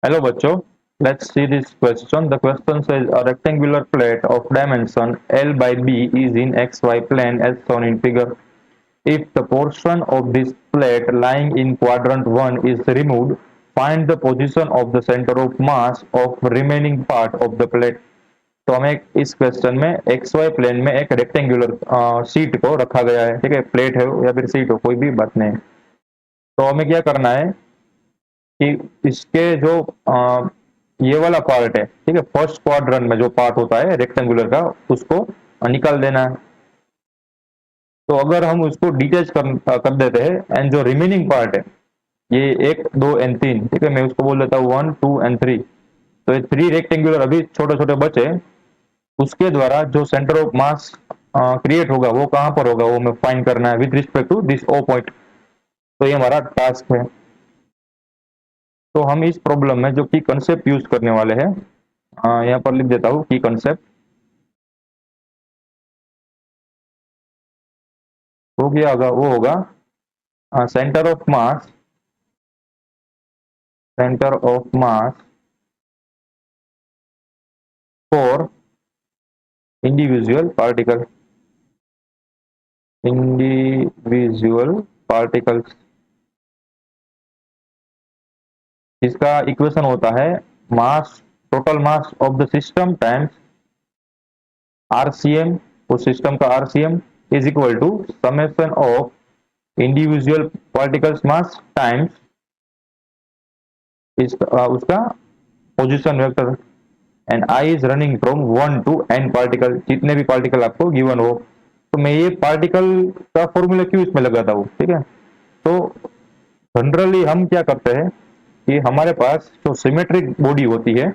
Hello बच्चों, let's see this question. The question says a rectangular plate of dimension L by B is in XY plane as shown in figure. If the portion of this plate lying in quadrant 1 is removed, find the position of the center of mass of remaining part of the plate. तो हमें इस question में x Y plane में एक rectangular sheet को रखा गया है, ठीक है, प्लेट है या फिर शीट हो, कोई भी बात नहीं। तो हमें क्या करना है कि इसके जो ये वाला पार्ट है, ठीक है, फर्स्ट क्वाड्रेंट में जो पार्ट होता है रेक्टेंगुलर का, उसको निकाल देना है। तो अगर हम उसको डिटेच कर देते हैं एंड जो रिमेनिंग पार्ट है, ये एक दो एंड तीन, ठीक है, मैं उसको बोल देता हूँ 1 2 एंड 3। तो ये 3 रेक्टेंगुलर अभी छोटे छोटे बचे, उसके द्वारा जो सेंटर ऑफ मास क्रिएट होगा वो कहाँ पर होगा, वो हमें फाइंड करना है with respect to this O point. तो ये हमारा टास्क है। तो हम इस प्रॉब्लम में जो की कंसेप्ट यूज करने वाले हैं, यहाँ पर लिख देता हूँ की कंसेप्ट। हो गया होगा, वो होगा centre of mass, centre of mass for individual particle, individual particles. इसका इक्वेशन होता है mass, total mass of the system times RCM, उस सिस्टम का RCM is equal to summation of individual particles mass times उसका position vector, and i is running from 1 to n particle, जितने भी particle आपको given हो। तो मैं ये पार्टिकल का फॉर्मूला क्यों इसमें लगाता हूँ, ठीक है। तो जनरली हम क्या करते हैं कि हमारे पास जो सिमेट्रिक बॉडी होती है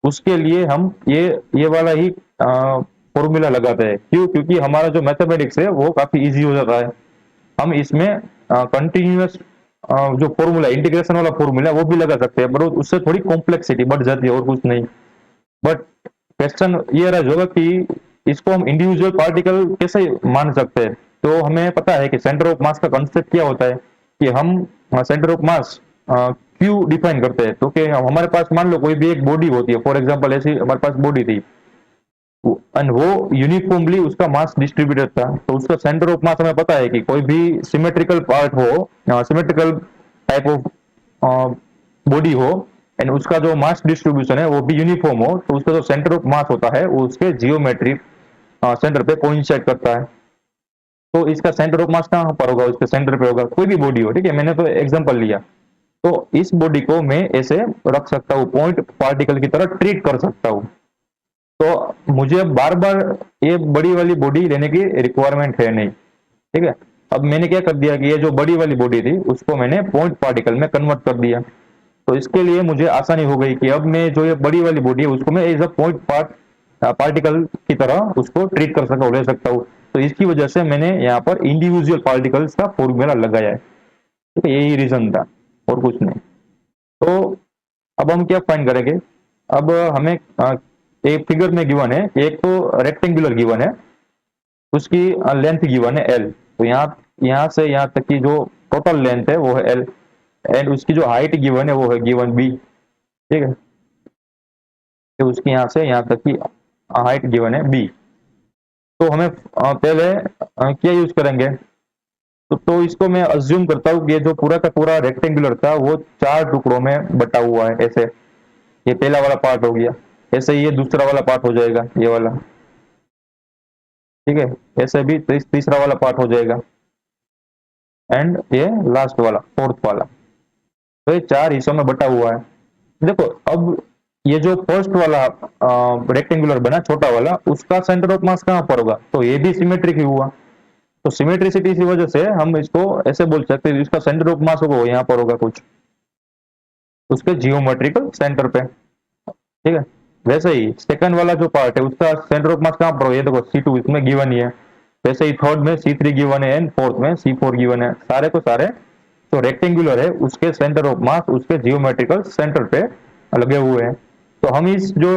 उसके लिए हम ये वाला ही फॉर्मूला लगाते हैं। क्यों? क्योंकि हमारा जो मैथमेटिक्स है वो काफी इजी हो जाता है। हम इसमें कंटिन्यूअस जो फॉर्मूला, इंटीग्रेशन वाला फॉर्मूला, वो भी लगा सकते हैं, पर उससे थोड़ी कॉम्प्लेक्सिटी बढ़ जाती है और कुछ नहीं। बट क्वेश्चन ये रहा होगा कि इसको हम इंडिविजुअल पार्टिकल कैसे मान सकते हैं। तो हमें पता है कि सेंटर ऑफ मास का कंसेप्ट क्या होता है कि हम सेंटर ऑफ मास क्यों डिफाइन करते हैं। तो कि हमारे पास मान लो कोई भी एक बॉडी होती है, फॉर एग्जांपल ऐसी हमारे पास बॉडी थी एंड वो यूनिफॉर्मली उसका मास डिस्ट्रीब्यूटेड था, तो उसका सेंटर ऑफ मास हमें पता है कि कोई भी सिमेट्रिकल पार्ट हो, सिमेट्रिकल टाइप ऑफ बॉडी हो एंड उसका जो मास डिस्ट्रीब्यूशन है वो भी यूनिफॉर्म हो, तो उसका जो सेंटर ऑफ मास होता है वो उसके जियोमेट्रिक सेंटर पे कोइंसाइड करता है। तो इसका सेंटर ऑफ मास कहाँ पर होगा, उसके सेंटर पे होगा, कोई भी बॉडी हो, ठीक है, मैंने तो एग्जांपल लिया। तो इस बॉडी को मैं ऐसे रख सकता हूँ, पॉइंट पार्टिकल की तरह ट्रीट कर सकता हूँ। तो मुझे बार बार ये बड़ी वाली बॉडी लेने की रिक्वायरमेंट है नहीं, ठीक है। अब मैंने क्या कर दिया कि ये जो बड़ी वाली बॉडी थी उसको मैंने पॉइंट पार्टिकल में कन्वर्ट कर दिया। तो इसके लिए मुझे आसानी हो गई कि अब मैं जो ये बड़ी वाली बॉडी है उसको मैं एज अ पॉइंट पार्टिकल की तरह उसको ट्रीट कर सकता हूँ, ले सकता हूँ। तो इसकी वजह से मैंने यहाँ पर इंडिविजुअल पार्टिकल्स का फॉर्मूला लगाया है, ठीक है, यही रीजन था और कुछ नहीं। तो अब हम क्या फाइंड करेंगे। अब हमें एक फिगर में गिवन है, एक तो रेक्टेंगुलर गिवन है, उसकी लेंथ गिवन है एल। तो यहाँ से यहाँ तक की जो टोटल लेंथ है वो है एल, एंड उसकी जो हाइट गिवन है वो है गिवन बी, ठीक है। तो उसकी यहाँ से यहाँ तक की हाइट गिवन है बी। तो हमें पहले क्या यूज करेंगे। तो इसको मैं अज्यूम करता हूँ कि ये जो पूरा का पूरा रेक्टेंगुलर था वो 4 टुकड़ों में बटा हुआ है ऐसे। ये पहला वाला पार्ट हो गया, ऐसे ही ये दूसरा वाला पार्ट हो जाएगा, ये वाला, ठीक है। ऐसे भी तीसरा वाला पार्ट हो जाएगा एंड ये लास्ट वाला, फोर्थ वाला। तो ये 4 हिस्सों में बटा हुआ है। देखो अब ये जो फर्स्ट वाला रेक्टेंगुलर बना छोटा वाला, उसका सेंटर ऑफ मास कहाँ पर होगा, तो ये भी सिमेट्रिक ही हुआ। तो सिमेट्रिसिटी की वजह से हम इसको ऐसे बोल सकते हैं इसका सेंटर ऑफ मास होगा वो यहाँ पर होगा कुछ, उसके जियोमेट्रिकल सेंटर पे, ठीक है। वैसे ही सेकंड वाला जो पार्ट है उसका सेंटर ऑफ मास कहाँ पर होगा, ये देखो C2 इसमें गिवन ही है। वैसे ही थर्ड में C3 गिवन है एंड फोर्थ में C4 गिवन है। सारे को सारे जो रेक्टेंगुलर है उसके सेंटर ऑफ मास उसके जियोमेट्रिकल सेंटर पे लगे हुए हैं। तो हम इस जो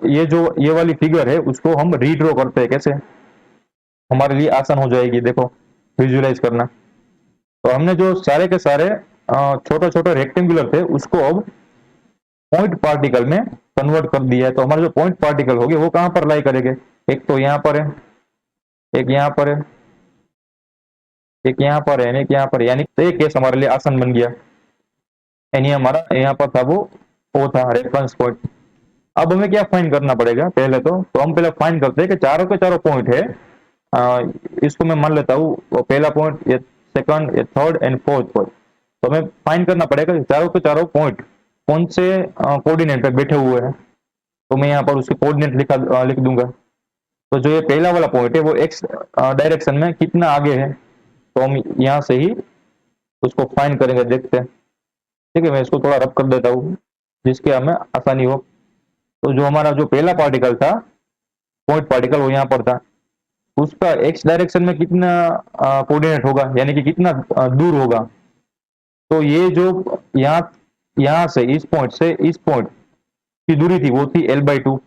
ये वाली फिगर है उसको हम रीड्रॉ करते हैं कैसे, हमारे लिए आसान हो जाएगी, देखो विजुलाइज करना। तो हमने जो सारे के सारे छोटे छोटे रेक्टेंगुलर थे उसको अब पॉइंट पार्टिकल में कन्वर्ट कर दिया है, तो हमारे जो पॉइंट पार्टिकल होंगे वो कहां पर लाई करेंगे? एक तो यहाँ पर है, एक यहाँ पर है, एक यहाँ पर है, एक यहाँ पर है, यानी तो ये केस हमारे लिए आसान बन गया। यानी हमारा यहाँ पर था वो था रेफरेंस पॉइंट। अब हमें क्या फाइंड करना पड़ेगा? पहले तो हम पहले फाइंड करते हैं कि चारों के चारों पॉइंट है। इसको मैं मान लेता हूँ वो पहला पॉइंट, ये सेकंड, ये थर्ड एंड फोर्थ पॉइंट। तो हमें फाइंड करना पड़ेगा कि चारों के चारों पॉइंट कौन से कोऑर्डिनेट पे बैठे हुए हैं। तो मैं यहाँ पर उसके कोऑर्डिनेट लिख दूंगा। तो जो ये पहला वाला पॉइंट है वो एक्स डायरेक्शन में कितना आगे है, तो हम यहाँ से ही उसको फाइंड करेंगे, देखते हैं। ठीक है, मैं इसको थोड़ा रब कर देता हूँ जिसके हमें आसानी हो। तो जो हमारा जो पहला पार्टिकल था, पॉइंट पार्टिकल, वो यहाँ पर था। उसका एक्स डायरेक्शन में कितना कोऑर्डिनेट होगा, यानी कि कितना दूर होगा। तो ये जो यहाँ यहाँ से इस पॉइंट की दूरी थी वो थी L/2।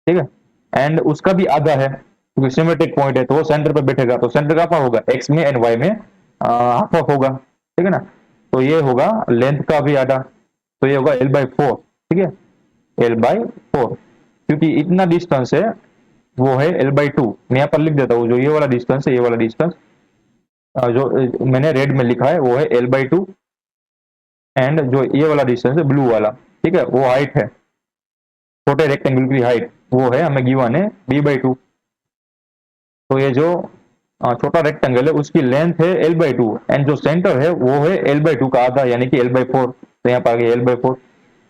ठीक है, एंड उसका भी आधा है क्योंकि सिमेट्रिक पॉइंट है, तो वो सेंटर पे बैठेगा। तो सेंटर का क्या होगा? एक्स में एंड वाई में हाफ हाफ होगा। ठीक है ना? तो ये होगा लेंथ का भी आधा, तो ये होगा L/4। ठीक है, L/4, क्योंकि इतना डिस्टेंस है वो है L/2। मैं यहाँ पर लिख देता हूँ, जो ये वाला डिस्टेंस है, ये वाला डिस्टेंस जो मैंने रेड में लिखा है वो है L/2, एंड जो ये वाला डिस्टेंस है ब्लू वाला, ठीक है, वो हाइट है, छोटे रेक्टेंगल की हाइट वो है, हमें गिवन है B/2। तो ये जो छोटा रेक्टेंगल है उसकी लेंथ है L/2, एंड जो सेंटर है वो है L/2 का आधा, यानी कि L/4। तो यहाँ पर आ गया L/4।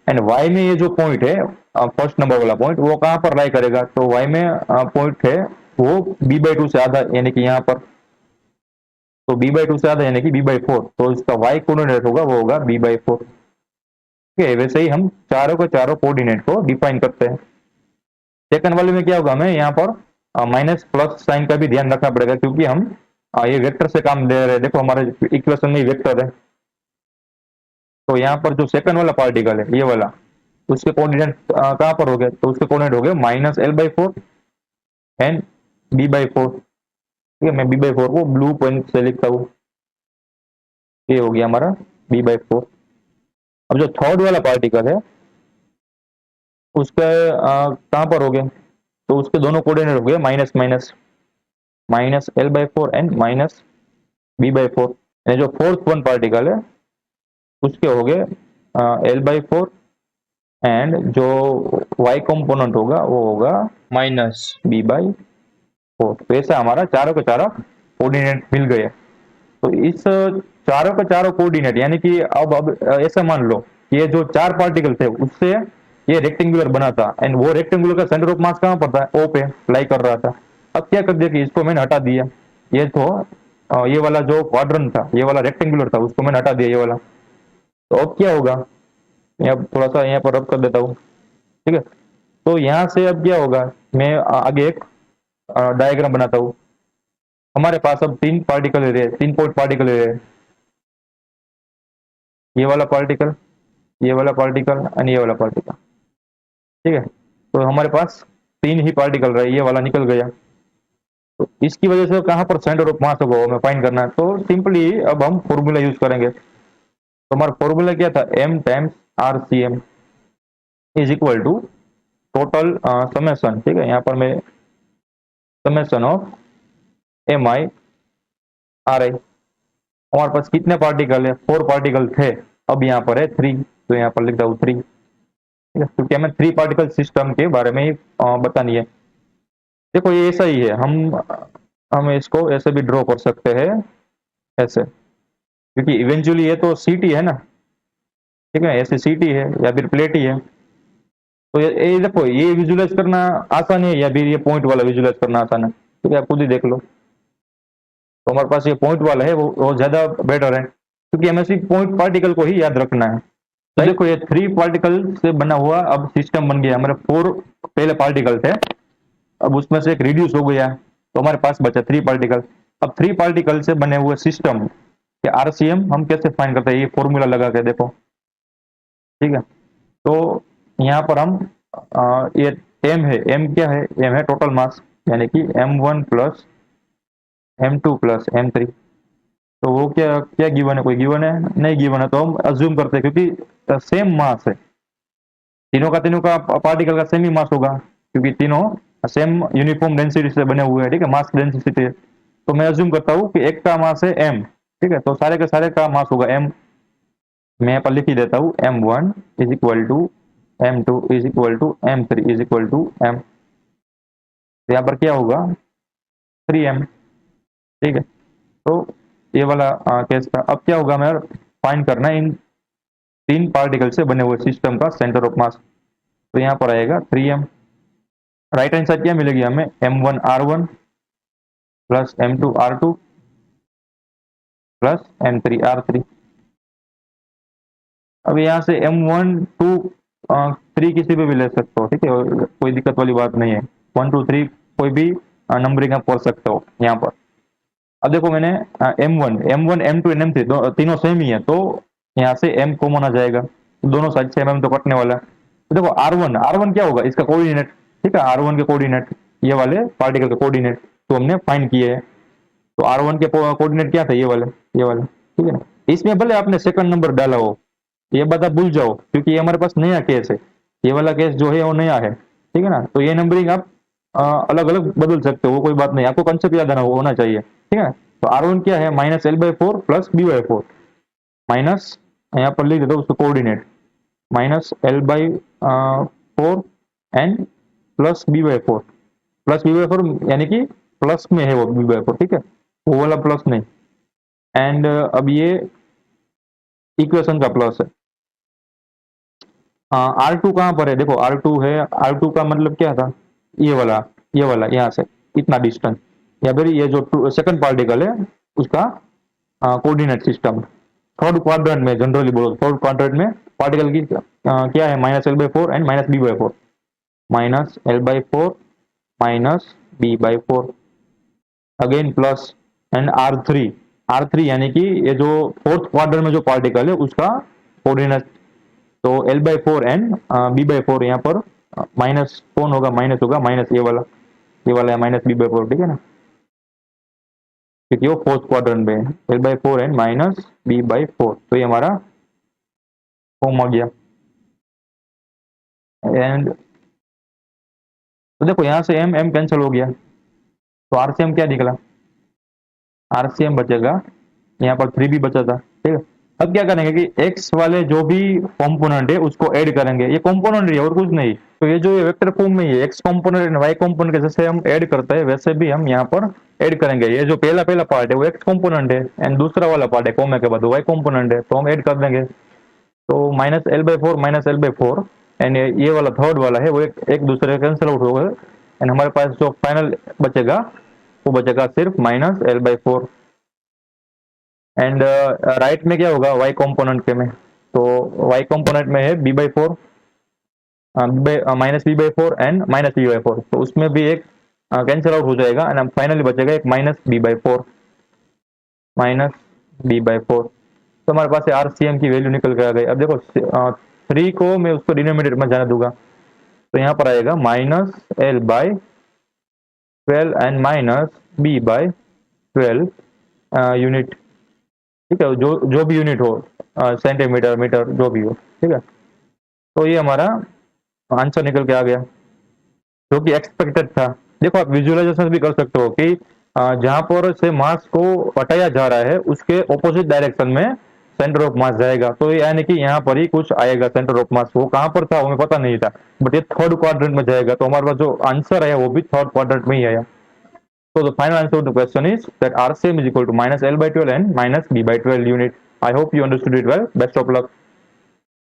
एंड y में ये जो पॉइंट है, फर्स्ट नंबर वाला पॉइंट, वो कहाँ पर लाई करेगा? तो y में पॉइंट है वो B/2 से आधा, यानी कि यहाँ पर। तो B/2 से आधा यानी कि B/4, तो इसका y कोऑर्डिनेट होगा वो होगा B/4। ठीक है, वैसे ही हम चारों के चारों कोऑर्डिनेट को डिफाइन करते हैं। सेकंड वाले में क्या होगा? हमें यहाँ पर माइनस प्लस साइन का भी ध्यान रखना पड़ेगा, क्योंकि हम ये वेक्टर से काम दे रहे हैं। देखो हमारे इक्वेशन में वेक्टर है, तो यहाँ पर जो सेकंड वाला पार्टिकल है ये वाला, उसके कोऑर्डिनेट कहाँ पर हो गए? तो उसके कोऑर्डिनेट हो गए -L/4 एंड B/4। ठीक है, मैं B/4 को ब्लू पॉइंट से लिखता हूँ, ये हो गया हमारा B/4। अब जो थर्ड वाला पार्टिकल है उसके कहाँ पर हो गए? तो उसके दोनों कोऑर्डिनेट हो गए minus minus, -L/4 and -B/4। जो फोर्थ वन पार्टिकल है उसके हो गए L/4, एंड जो y कंपोनेंट होगा वो होगा -B/4। तो ऐसा हमारा चारों के चारों कोऑर्डिनेट मिल गए। तो इस चारों के चारों कोऑर्डिनेट, यानी कि अब ऐसा मान लो ये जो चार पार्टिकल थे उससे ये रेक्टेंगुलर बना था, एंड वो रेक्टेंगुलर का सेंटर ऑफ मास कहाँ पर था? O पे लाई कर रहा था। अब क्या कर दिया कि इसको मैंने हटा दिया। ये तो ये वाला जो क्वाड्रेंट था, ये वाला रेक्टेंगुलर था, उसको मैंने हटा दिया, ये वाला। तो अब क्या होगा? मैं थोड़ा सा यहाँ पर रब कर देता हूँ। ठीक है, तो यहाँ से अब क्या होगा? मैं आगे एक डायग्राम बनाता हूँ। हमारे पास अब तीन पार्टिकल रहे, 3 पॉइंट पार्टिकल रहे, ये वाला पार्टिकल, ये वाला पार्टिकल एंड ये वाला पार्टिकल। ठीक है, तो हमारे पास तीन ही पार्टिकल रहे, ये वाला निकल गया। तो इसकी वजह से कहाँ पर सेंटर ऑफ मास होगा हमें फाइंड करना है। तो सिंपली अब हम फॉर्मूला यूज करेंगे। तो हमारा फॉर्मूला क्या था? M times RCM is equal to total समेशन। ठीक है, यहाँ पर मैं समेशन ऑफ MI/RI। हमारे पास कितने पार्टिकल है? 4 पार्टिकल थे, अब यहाँ पर है 3, तो यहाँ पर लिख दो 3। ठीक है, क्योंकि हमें 3 पार्टिकल सिस्टम के बारे में ही बतानी है। देखो ये ऐसा ही है, हम इसको ऐसे भी ड्रॉ कर सकते हैं, ऐसे, क्योंकि इवेंचुअली ये तो सीटी है ना। ठीक है, ऐसे सीटी है या फिर प्लेट ही है। तो ये देखो, ये विजुलाइज करना आसान है या फिर ये पॉइंट वाला विजुलाइज करना आसान है? ठीक है, आप खुद ही देख लो। तो हमारे पास ये पॉइंट वाला है वो ज्यादा बेटर है, क्योंकि हमें सिर्फ पॉइंट पार्टिकल को ही याद रखना है। तो देखो ये 3 पार्टिकल से बना हुआ अब सिस्टम बन गया। हमारे 4 पहले पार्टिकल थे, अब उसमें से एक रिड्यूस हो गया, तो हमारे पास बचा 3 पार्टिकल। अब 3 पार्टिकल से बने हुए सिस्टम के RCM हम कैसे फाइंड करते हैं? ये फॉर्मूला लगा के देखो। ठीक है, तो यहाँ पर हम ये M है, M क्या है? M है टोटल मास, यानी कि M1 plus M2 plus M3। तो वो क्या क्या गिवन है? कोई गिवन है? नहीं गिवन है, तो हम अज्यूम करते हैं, क्योंकि सेम मास है, तीनों का पार्टिकल का सेम ही मास होगा, क्योंकि तीनों सेम यूनिफॉर्म डेंसिटी से बने हुए हैं, ठीक है, मास डेंसिटी है। तो मैं अज्यूम करता हूँ कि एक का मास है m, ठीक है, तो सारे के सारे का मास होगा m। मैं यहाँ पर लिख ही देता हूँ m1 is equal to m2 is equal to m3 is equal to m। तो यहाँ पर क्या होगा 3m, ठीक है। तो ये वाला केस का अब क्या होगा, मैं फाइंड करना है इन तीन पार्टिकल से बने हुए सिस्टम का सेंटर ऑफ मास। तो यहाँ पर आएगा 3m। राइट हैंड साइड क्या मिलेगी हमें, m1r1 plus m2r2 plus m3r3। अब यहाँ से m1 2 3 किसी पे भी ले सकते हो, ठीक है, और कोई दिक्कत वाली बात नहीं है। 1 2 3 कोई भी नंबरिंग आप पढ़ सकते हो यहाँ पर। अब देखो मैंने m1 m2 एंड m3 तीनों सेम ही है, तो यहाँ से m कॉमन आ जाएगा, दोनों साइड से m तो कटने वाला है। तो देखो r1 क्या होगा, इसका कोऑर्डिनेट, ठीक है, r1 के कोऑर्डिनेट, ये वाले पार्टिकल के कोऑर्डिनेट तो हमने फाइंड किए हैं। तो r1 के कोऑर्डिनेट क्या थे, ये वाले, ठीक है ना। इसमें भले आपने सेकंड नंबर डाला हो, ये बात आप भूल जाओ, क्योंकि ये हमारे पास नया केस है, ये वाला केस जो है वो नया है, ठीक है ना। तो ये नंबरिंग आप अलग अलग बदल सकते हो, वो कोई बात नहीं, आपको कंसेप्ट याद आना होना चाहिए, ठीक है। तो r1 क्या है, -l/4 प्लस b/4, माइनस यहाँ पर लिख देता हूँ उसको coordinate, -l/4 and plus b/4, plus b/4 यानी कि प्लस में है वो b/4, ठीक है, वो वाला प्लस नहीं। एंड अब ये इक्वेशन का प्लस है। R2 कहाँ पर है, देखो R2 है, R2 का मतलब क्या था, ये वाला यहाँ से इतना डिस्टेंस, या फिर ये जो सेकंड पार्टिकल है उसका कोऑर्डिनेट सिस्टम। थर्ड क्वाड्रेंट में जनरली बोलो, थर्ड क्वाड्रेंट में पार्टिकल की क्या है, -l/4 and -b/4, -l/4 -b/4 again plus and R3 यानी कि ये जो फोर्थ क्वाड्रेंट में जो पार्टिकल है उसका कोऑर्डिनेट। तो l/4 एंड b/4 यहाँ पर माइनस कौन होगा, माइनस होगा, माइनस ये वाला है -b/4, ठीक है ना, क्योंकि वो फोर्थ क्वाड्रेंट में है। l/4 एंड -b/4, तो ये हमारा फॉर्म आ गया। एंड तो देखो यहाँ से m कैंसिल हो गया, तो RCM क्या निकला, RCM बचेगा, यहाँ पर 3 भी बचा था, ठीक है। अब क्या करेंगे कि x वाले जो भी कंपोनेंट है उसको ऐड करेंगे, ये कंपोनेंट है और कुछ नहीं। तो ये जो ये वेक्टर फॉर्म में है x component and y component के जैसे हम ऐड करते हैं वैसे भी हम यहाँ पर ऐड करेंगे। ये जो पहला पहला पार्ट है वो x कंपोनेंट है एंड दूसरा वाला पार्ट है कॉमा के बाद y कंपोनेंट है, तो हम ऐड कर देंगे। तो -l/4 एंड ये वाला थर्ड वाला है वो एक दूसरे कैंसिल आउट होगा, एंड हमारे पास जो फाइनल बचेगा वो बचेगा सिर्फ -l/4। एंड राइट में क्या होगा, y कंपोनेंट के में, तो y कंपोनेंट में है b/4 -b/4 एंड -b/4, तो उसमें भी एक कैंसिल आउट हो जाएगा एंड फाइनली बचेगा एक -b/4, -b/4। तो हमारे पास RCM की वैल्यू निकल के आ गई। अब देखो 3 को मैं उसको डिनोमिनेटर में जाने दूंगा, तो यहाँ पर आएगा -l/12 एंड -b/12 यूनिट, ठीक है, जो भी यूनिट हो, सेंटीमीटर मीटर जो भी हो, ठीक है। तो ये हमारा आंसर निकल के आ गया जो कि एक्सपेक्टेड था। देखो आप विजुअलाइजेशन भी कर सकते हो कि जहां पर से मास को हटाया जा रहा है उसके ऑपोजिट डायरेक्शन में सेंटर ऑफ मास जाएगा, तो यानी कि यहाँ पर ही कुछ आएगा सेंटर ऑफ मास। वो कहाँ पर था वो हमें पता नहीं था, बट ये थर्ड क्वाड्रेंट में जाएगा, तो हमारे पास जो आंसर है वो भी थर्ड क्वाड्रेंट में ही आया। So the final answer to the question is that RCM is equal to -l/12 and -b/12 unit. I hope you understood it well. Best of luck.